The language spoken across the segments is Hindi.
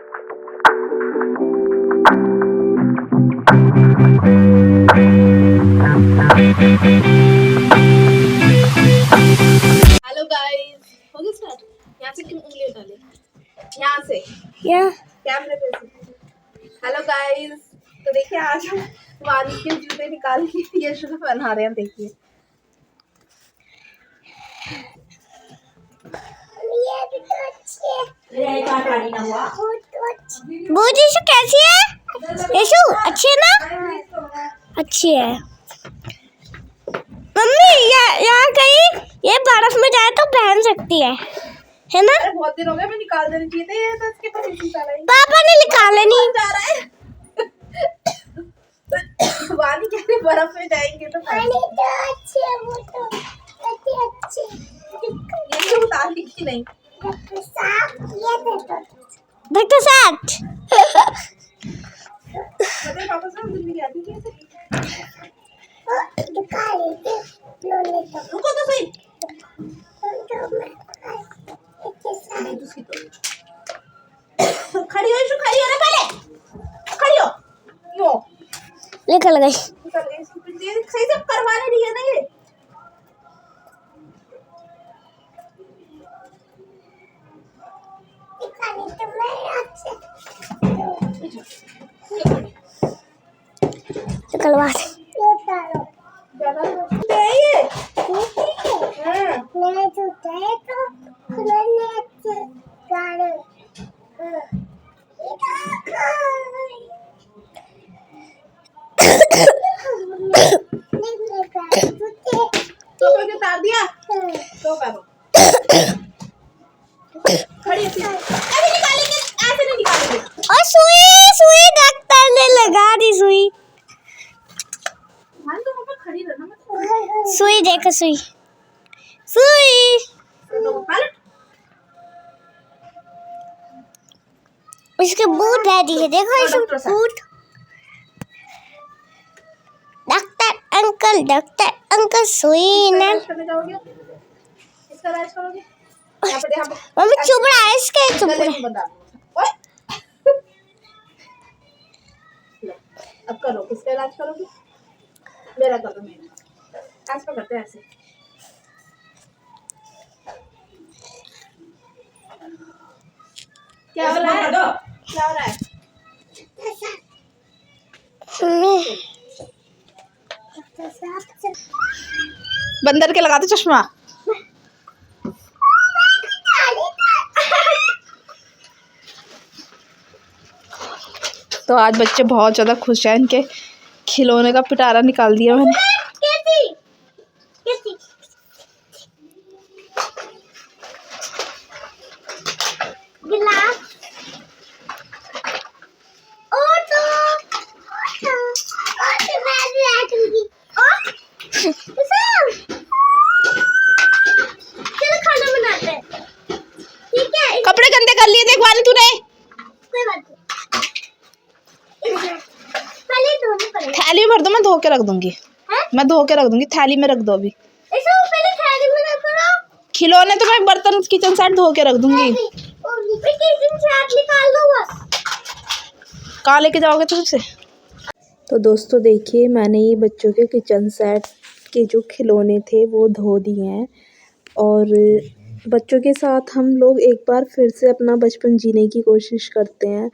हेलो गाइस, हो गया स्टार्ट। यहाँ से क्यों उंगली उठा ले? यहाँ से कैमरे पे से। हेलो गाइस, तो देखिए आज हम वानी के जूते निकाल के यशु को पहना रहे हैं। देखिए ये भी तो अच्छी है। बहुत यशु कैसी है? यशु अच्छी है ना? अच्छी है। मम्मी यहाँ कहीं ये बर्फ में जाए तो पहन सकती है ना? बहुत दिन हो गए, मैं निकाल देनी चाहिए थे। ये तो इसके पास पापा ने निकाले नहीं। जा रहा है। वानी कह रहे बर्फ में जाएंगे तो अच्छी है, वो तो अच्छी। ये उतार ली कि नहीं? डॉक्टर साथ मतलब पापा से दिल्ली गया थी कैसे? रुको तो सही। खड़ी हो यशु, खड़ी हो ना, पहले खड़ी हो। यो निकल गई। सही से करवाने नहीं है ना ये। निकलवा तो उतार दिया तो करो। खड़ी अभी निकालेंगे, ऐसे नहीं निकालेंगे। और सुई डॉक्टर ने लगा दी सुई। मान तो पापा खड़ी रहना मत। सुई देखो सुई। पलट। इसके बूट रेडी है, देखो इसके बूट। डॉक्टर अंकल सुई ना। करने जाओगे? इसका इलाज करोगे? यहाँ पे मम्मी चुप रहा है, इसके चुप गले रहा। में बंधा। ओए अब करो, किसका इलाज करोगे? मेरा करो, मेरा आज करते हैं ऐसे। क्या हो रहा है? क्या हो रहा है? बंदर के लगा दो चश्मा। तो आज बच्चे बहुत ज़्यादा खुश हैं, इनके खिलौने का पिटारा निकाल दिया मैंने। कपड़े गंदे कर लिए, देख वानी तूने। थैली में भर दो, मैं धो के रख दूंगी। मैं धो के रख दूंगी, थैली में रख दो अभी। खिलौने तो मैं बर्तन किचन सेट धो के रख दूंगी। कहाँ लेके जाओगे तुम से? तो दोस्तों देखिए, मैंने ये बच्चों के किचन सेट के जो खिलौने थे वो धो दिए हैं। और बच्चों के साथ हम लोग एक बार फिर से अपना बचपन जीने की कोशिश करते हैं।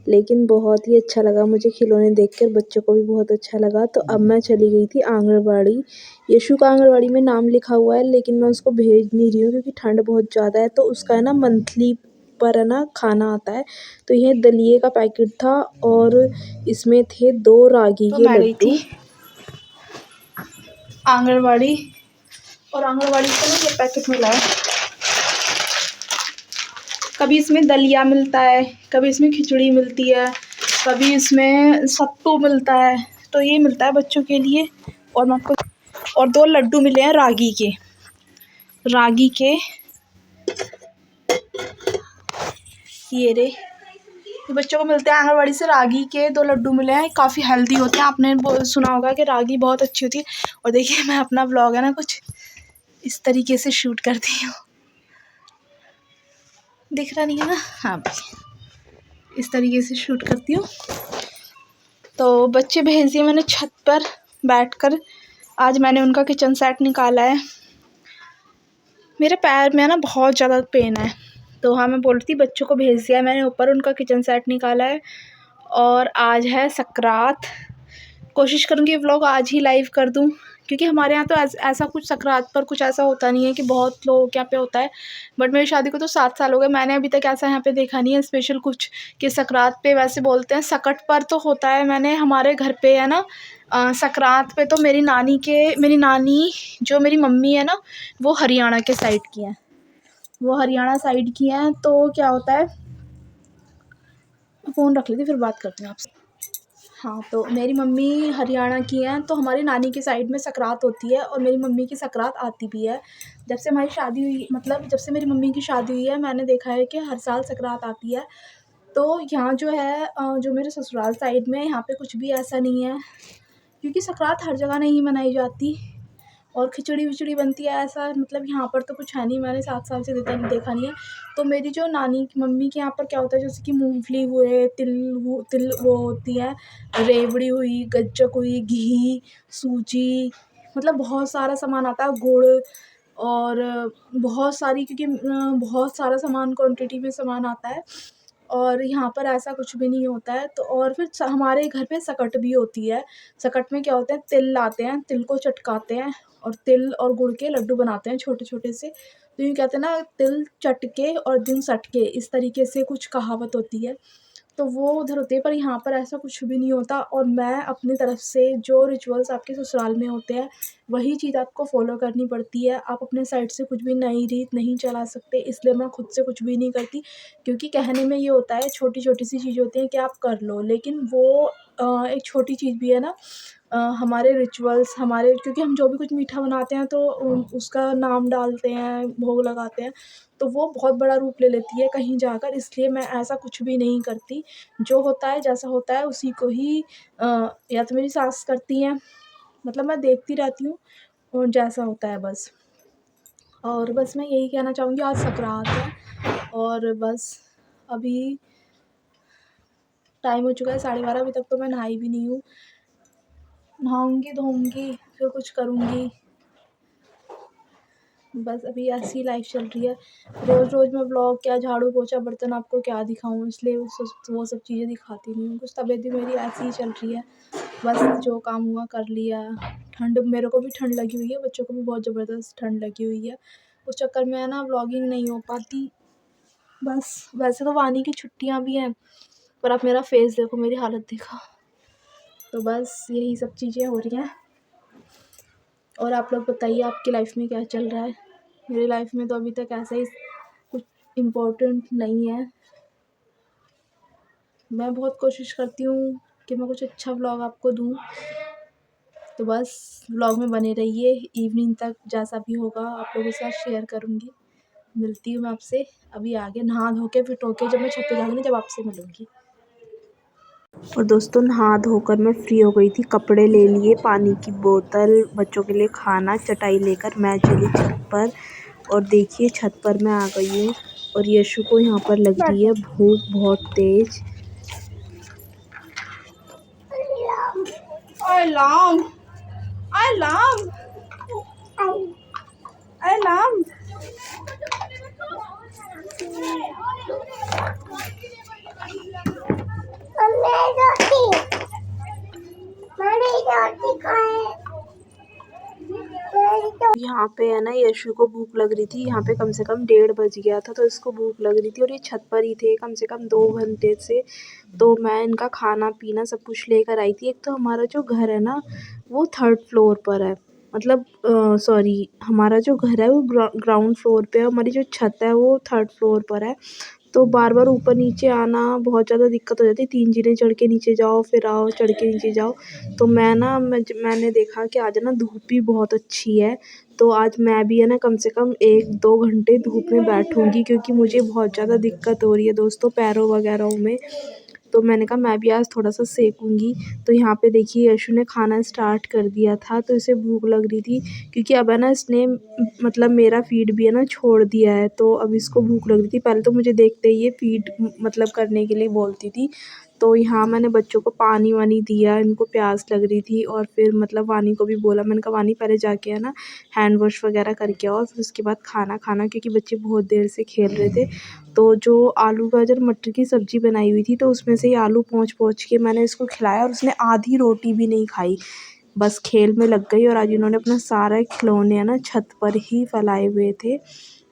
लेकिन बहुत ही अच्छा लगा मुझे खिलौने देखकर, बच्चों को भी बहुत अच्छा लगा। तो अब मैं चली गई थी आंगनबाड़ी। यशु का आंगनबाड़ी में नाम लिखा हुआ है, लेकिन मैं उसको भेज नहीं रही हूँ क्योंकि ठंड बहुत ज़्यादा है। तो उसका है ना मंथली पर है ना खाना आता है। तो ये दलिए का पैकेट था और इसमें थे 2 रागी के लड्डू। आंगनबाड़ी और आंगनबाड़ी से ना ये पैकेट मिला है। कभी इसमें दलिया मिलता है, कभी इसमें खिचड़ी मिलती है, कभी इसमें सत्तू मिलता है। तो ये मिलता है बच्चों के लिए। और मैं आपको और 2 लड्डू मिले हैं रागी के ये रे, ये बच्चों को मिलते हैं आंगनबाड़ी से। रागी के 2 लड्डू मिले हैं, काफ़ी हेल्दी होते हैं। आपने सुना होगा कि रागी बहुत अच्छी होती है। और देखिए मैं अपना ब्लॉग है ना कुछ इस तरीके से शूट करती हूँ, दिख रहा नहीं है ना? हाँ भाई, इस तरीके से शूट करती हूँ। तो बच्चे भेज दिए मैंने छत पर बैठकर। आज मैंने उनका किचन सेट निकाला है। मेरे पैर में ना बहुत ज़्यादा पेन है, तो हाँ मैं बोल रही थी बच्चों को भेज दिया है मैंने ऊपर, उनका किचन सेट निकाला है। और आज है संक्रांत। कोशिश करूँगी व्लॉग आज ही लाइव कर दूँ, क्योंकि हमारे यहाँ तो ऐसा कुछ संक्रांत पर कुछ ऐसा होता नहीं है कि बहुत लोगों के यहाँ पे होता है। बट मेरी शादी को तो 7 साल हो गए, मैंने अभी तक ऐसा यहाँ पे देखा नहीं है स्पेशल कुछ कि संक्रांत पे वैसे बोलते हैं। सकट पर तो होता है, मैंने हमारे घर पे है ना संक्रांत पे तो मेरी नानी जो मेरी मम्मी है ना वो हरियाणा के साइड की हैं, वो हरियाणा साइड की हैं। तो क्या होता है, फ़ोन रख लेती फिर बात करती हूँ आपसे। हाँ, तो मेरी मम्मी हरियाणा की हैं, तो हमारी नानी की साइड में संक्रांत होती है और मेरी मम्मी की संक्रांत आती भी है। जब से हमारी शादी हुई, मतलब जब से मेरी मम्मी की शादी हुई है, मैंने देखा है कि हर साल संक्रांत आती है। तो यहाँ जो है जो मेरे ससुराल साइड में, यहाँ पे कुछ भी ऐसा नहीं है, क्योंकि संक्रांत हर जगह नहीं मनाई जाती और खिचड़ी-विचड़ी बनती है ऐसा, मतलब यहाँ पर तो कुछ है नहीं, मैंने 7 साल से देखा नहीं है। तो मेरी जो नानी की मम्मी के यहाँ पर क्या होता है, जैसे कि मूँगफली हुए, तिल वो होती है, रेवड़ी हुई, गज्जक हुई, घी, सूजी, मतलब बहुत सारा सामान आता है, गुड़ और बहुत सारी, क्योंकि बहुत सारा सामान क्वांटिटी में सामान आता है। और यहाँ पर ऐसा कुछ भी नहीं होता है। तो और फिर हमारे घर पे सकट भी होती है। सकट में क्या होता है, तिल लाते हैं, तिल को चटकाते हैं और तिल और गुड़ के लड्डू बनाते हैं छोटे-छोटे से। तो यूँ कहते हैं ना, तिल चटके और दिन सटके, इस तरीके से कुछ कहावत होती है। तो वो उधर होती है, पर यहाँ पर ऐसा कुछ भी नहीं होता। और मैं अपनी तरफ से जो रिचुअल्स आपके ससुराल में होते हैं, वही चीज़ आपको फ़ॉलो करनी पड़ती है। आप अपने साइड से कुछ भी नई रीत नहीं चला सकते, इसलिए मैं खुद से कुछ भी नहीं करती। क्योंकि कहने में ये होता है, छोटी-छोटी सी चीज़ होती हैं कि आप कर लो, लेकिन वो एक छोटी चीज़ भी है ना, हमारे रिचुअल्स, हमारे, क्योंकि हम जो भी कुछ मीठा बनाते हैं तो उसका नाम डालते हैं, भोग लगाते हैं, तो वो बहुत बड़ा रूप ले लेती है कहीं जाकर। इसलिए मैं ऐसा कुछ भी नहीं करती। जो होता है, जैसा होता है उसी को ही या तो मेरी सास करती हैं, मतलब मैं देखती रहती हूँ और जैसा होता है बस। और बस मैं यही कहना चाहूँगी, आज संक्रांत है और बस अभी टाइम हो चुका है 12:30, अभी तक तो मैं नहाई भी नहीं हूँ। नहाऊँगी, धोऊँगी, फिर कुछ करूँगी। बस अभी ऐसी लाइफ चल रही है। रोज़-रोज़ मैं व्लॉग क्या, झाड़ू पोछा बर्तन आपको क्या दिखाऊँ, इसलिए वो सब चीज़ें दिखाती नहीं हूँ। कुछ तबीयत भी मेरी ऐसी ही चल रही है, बस जो काम हुआ कर लिया। ठंड, मेरे को भी ठंड लगी हुई है, बच्चों को भी बहुत ज़बरदस्त ठंड लगी हुई है। उस चक्कर में है ना व्लॉगिंग नहीं हो पाती। बस वैसे तो वानी की छुट्टियाँ भी हैं, पर आप मेरा फेस देखो, मेरी हालत देखो। तो बस यही सब चीज़ें हो रही हैं। और आप लोग बताइए, आपकी लाइफ में क्या चल रहा है? मेरी लाइफ में तो अभी तक ऐसा ही कुछ इम्पोर्टेंट नहीं है। मैं बहुत कोशिश करती हूँ कि मैं कुछ अच्छा व्लॉग आपको दूँ। तो बस व्लॉग में बने रहिए, इवनिंग तक जैसा भी होगा आप लोगों के साथ शेयर करूँगी। मिलती हूँ मैं आपसे अभी आगे, नहा धो के फिर टोके जब मैं छत पे जाऊँगी, जब आपसे मिलूँगी। और दोस्तों, नहा धोकर मैं फ्री हो गई थी, कपड़े ले लिए, पानी की बोतल, बच्चों के लिए खाना, चटाई लेकर मैं चली छत पर। और देखिए छत पर मैं आ गई हूँ और यशु को यहाँ पर लग रही है भूख बहुत तेज। यहाँ पे है ना, यशु को भूख लग रही थी, यहाँ पे कम से कम 1:30 बज गया था, तो इसको भूख लग रही थी और ये छत पर ही थे कम से कम 2 घंटे से। तो मैं इनका खाना पीना सब कुछ लेकर आई थी। एक तो हमारा जो घर है ना वो 3rd फ्लोर पर है, मतलब सॉरी, हमारा जो घर है वो ग्राउंड फ्लोर पे है, हमारी जो छत है वो 3rd फ्लोर पर है। तो बार बार ऊपर नीचे आना बहुत ज़्यादा दिक्कत हो जाती है, 3 जीने चढ़ के नीचे जाओ, फिर आओ, चढ़ के नीचे जाओ। तो मैंने देखा कि आज ना धूप भी बहुत अच्छी है, तो आज मैं भी है ना कम से कम 1-2 घंटे धूप में बैठूँगी, क्योंकि मुझे बहुत ज़्यादा दिक्कत हो रही है दोस्तों पैरों वगैरह में। तो मैंने कहा मैं भी आज थोड़ा सा सेकूँगी। तो यहाँ पे देखिए यशु ने खाना स्टार्ट कर दिया था, तो इसे भूख लग रही थी क्योंकि अब है ना इसने मतलब मेरा फ़ीड भी है ना छोड़ दिया है, तो अब इसको भूख लग रही थी। पहले तो मुझे देखते ही ये फ़ीड मतलब करने के लिए बोलती थी। तो यहाँ मैंने बच्चों को पानी वानी दिया, इनको प्यास लग रही थी और फिर मतलब वानी को भी बोला, मैंने कहा वानी पहले जाके है ना हैंड वॉश वगैरह करके आओ, फिर उसके बाद खाना खाना, क्योंकि बच्चे बहुत देर से खेल रहे थे। तो जो आलू गाजर मटर की सब्ज़ी बनाई हुई थी, तो उसमें से ही आलू पोंछ के मैंने इसको खिलाया और उसने आधी रोटी भी नहीं खाई, बस खेल में लग गई। और आज इन्होंने अपना सारा खिलौने है ना छत पर ही फैलाए हुए थे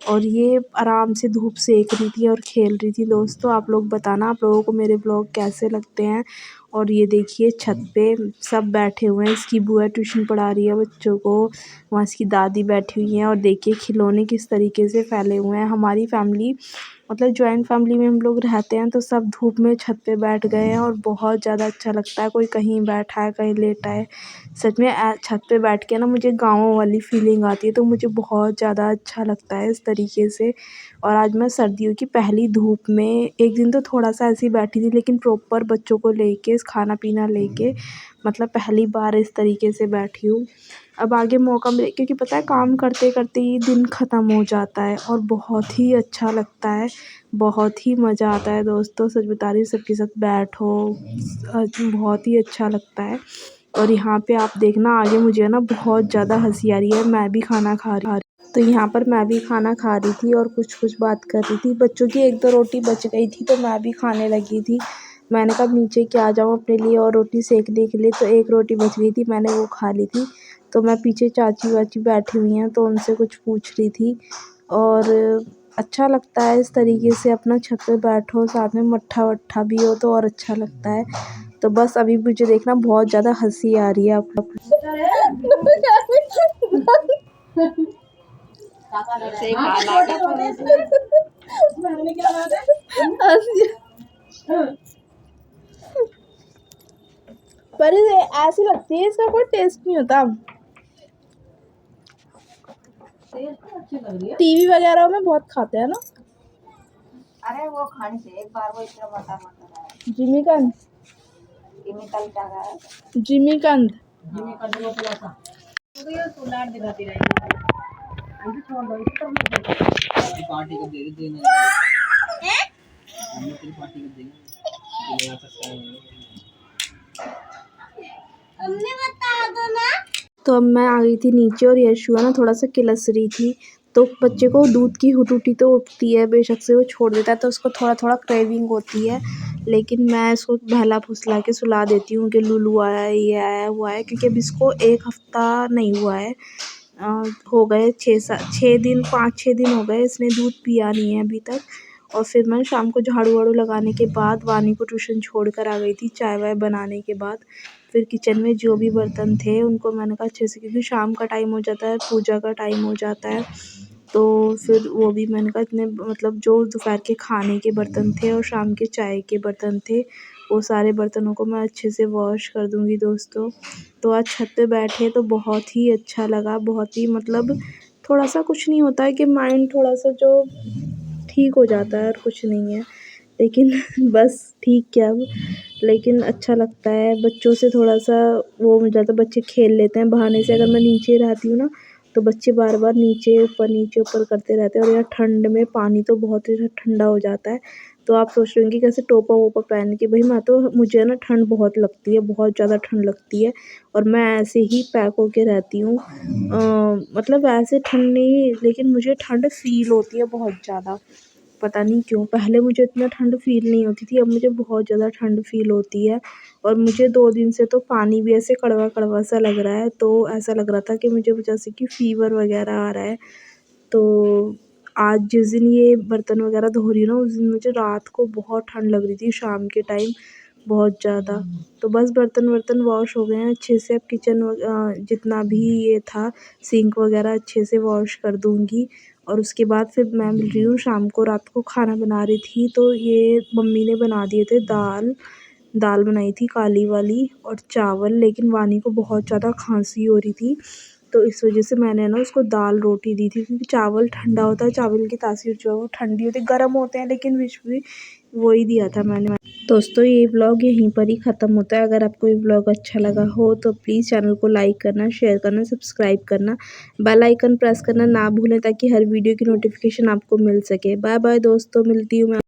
और ये आराम से धूप सेक रही थी और खेल रही थी। दोस्तों आप लोग बताना आप लोगों को मेरे ब्लॉग कैसे लगते हैं। और ये देखिए छत पे सब बैठे हुए हैं, इसकी बुआ ट्यूशन पढ़ा रही है बच्चों को, वहाँ इसकी दादी बैठी हुई हैं और देखिए खिलौने किस तरीके से फैले हुए हैं। हमारी फैमिली मतलब जॉइंट फैमिली में हम लोग रहते हैं, तो सब धूप में छत पे बैठ गए हैं और बहुत ज़्यादा अच्छा लगता है। कोई कहीं बैठा है, कहीं लेटा है, सच में छत पे बैठ के ना मुझे गाँव वाली फीलिंग आती है, तो मुझे बहुत ज़्यादा अच्छा लगता है इस तरीके से। और आज मैं सर्दियों की पहली धूप में एक दिन तो थोड़ा सा ऐसे ही बैठी थी, लेकिन प्रॉपर बच्चों को लेके खाना पीना लेके मतलब पहली बार इस तरीके से बैठी हूँ। अब आगे मौका मिले, क्योंकि पता है काम करते करते ही दिन ख़त्म हो जाता है और बहुत ही अच्छा लगता है, बहुत ही मज़ा आता है। दोस्तों सच बता रही हूँ, सबके साथ बैठो बहुत ही अच्छा लगता है। और यहाँ पे आप देखना आगे मुझे ना बहुत ज़्यादा हंसी आ रही है, मैं भी खाना खा रही, तो यहाँ पर मैं भी खाना खा रही थी और कुछ बात कर रही थी। बच्चों की 1-2 रोटी बच गई थी, तो मैं भी खाने लगी थी। मैंने कहा नीचे क्या आ जाऊँ अपने लिए और रोटी सेकने के लिए, तो 1 रोटी बच गई थी, मैंने वो खा ली थी। तो मैं पीछे चाची वाची बैठी हुई हैं, तो उनसे कुछ पूछ रही थी। और अच्छा लगता है इस तरीके से अपना छत पे बैठो, साथ में मट्ठा वट्ठा भी हो तो और अच्छा लगता है। तो बस अभी मुझे देखना बहुत ज़्यादा हंसी आ रही है आप लोग। पर ये ऐसी लगती है, इसका कोई टेस्ट नहीं होता। टीवी वगैरह में बहुत खाते हैं ना। अरे वो खाने से एक बार वो इतना मोटा मोटा है। जिमीकंद केमिकल क्या है? जिमीकंद वो पुलासा तो ये सुलाड़ दिखाती रहेगी। अभी छोड़ दो इसे, तो पार्टी को दे देना है। हम तेरी पार्टी को देंगे ये आता है। हमने बता दो ना। तो अब मैं आ गई थी नीचे और यशु है ना थोड़ा सा किलस रही थी। तो बच्चे को दूध की हुटूटी तो उठती है, बेशक से वो छोड़ देता है तो उसको थोड़ा थोड़ा क्रेविंग होती है, लेकिन मैं इसको बहला फुसला के सुला देती हूँ कि लुलू आया है, ये आया है, वो आया है, क्योंकि अब इसको 1 हफ्ता नहीं हुआ है। हो गए 6 दिन 5-6 दिन हो गए इसने दूध पिया नहीं है अभी तक। और फिर मैं शाम को झाड़ू वाड़ू लगाने के बाद वानी को ट्यूशन छोड़ कर आ गई थी, चाय वाय बनाने के बाद। फिर किचन में जो भी बर्तन थे उनको मैंने कहा अच्छे से, क्योंकि शाम का टाइम हो जाता है, पूजा का टाइम हो जाता है, तो फिर वो भी मैंने कहा इतने मतलब जो दोपहर के खाने के बर्तन थे और शाम के चाय के बर्तन थे, वो सारे बर्तनों को मैं अच्छे से वॉश कर दूँगी दोस्तों। तो आज छत पे बैठे तो बहुत ही अच्छा लगा, बहुत ही मतलब थोड़ा सा कुछ नहीं होता है कि माइंड थोड़ा सा जो ठीक हो जाता है और कुछ नहीं है, लेकिन बस ठीक क्या अब, लेकिन अच्छा लगता है बच्चों से थोड़ा सा वो मिल जाता है, बच्चे खेल लेते हैं बहाने से। अगर मैं नीचे रहती हूँ ना तो बच्चे बार बार नीचे ऊपर करते रहते हैं, और यहाँ ठंड में पानी तो बहुत ही ठंडा हो जाता है। तो आप सोच रहे होंगे कैसे टोपा वोपा पहन के, भाई मैं तो मुझे ना ठंड बहुत लगती है, बहुत ज़्यादा ठंड लगती है और मैं ऐसे ही पैक होके रहती हूँ। मतलब ऐसे ठंड नहीं, लेकिन मुझे ठंड फ़ील होती है बहुत ज़्यादा, पता नहीं क्यों। पहले मुझे इतना ठंड फ़ील नहीं होती थी, अब मुझे बहुत ज़्यादा ठंड फ़ील होती है। और मुझे 2 दिन से तो पानी भी ऐसे कड़वा-कड़वा सा लग रहा है, तो ऐसा लग रहा था कि मुझे जैसे कि फ़ीवर वग़ैरह आ रहा है। तो आज जिस दिन ये बर्तन वग़ैरह धो रही हूँ ना, उस दिन मुझे रात को बहुत ठंड लग रही थी शाम के टाइम, बहुत ज़्यादा। तो बस बर्तन वर्तन वॉश हो गए हैं अच्छे से, अब किचन जितना भी ये था सिंक वग़ैरह अच्छे से वॉश कर दूँगी। और उसके बाद फिर मैं मिल रही हूँ शाम को, रात को खाना बना रही थी, तो ये मम्मी ने बना दिए थे दाल बनाई थी काली वाली और चावल, लेकिन वानी को बहुत ज़्यादा खांसी हो रही थी, तो इस वजह से मैंने ना उसको दाल रोटी दी थी, क्योंकि चावल ठंडा होता है, चावल की तासीर जो है वो ठंडी होती है, गर्म होते हैं, लेकिन विश भी वही दिया था मैंने। दोस्तों ये व्लॉग यहीं पर ही ख़त्म होता है। अगर आपको ये व्लॉग अच्छा लगा हो तो प्लीज़ चैनल को लाइक करना, शेयर करना, सब्सक्राइब करना, बेल आइकन प्रेस करना ना भूलें, ताकि हर वीडियो की नोटिफिकेशन आपको मिल सके। बाय बाय दोस्तों, मिलती हूँ मैं।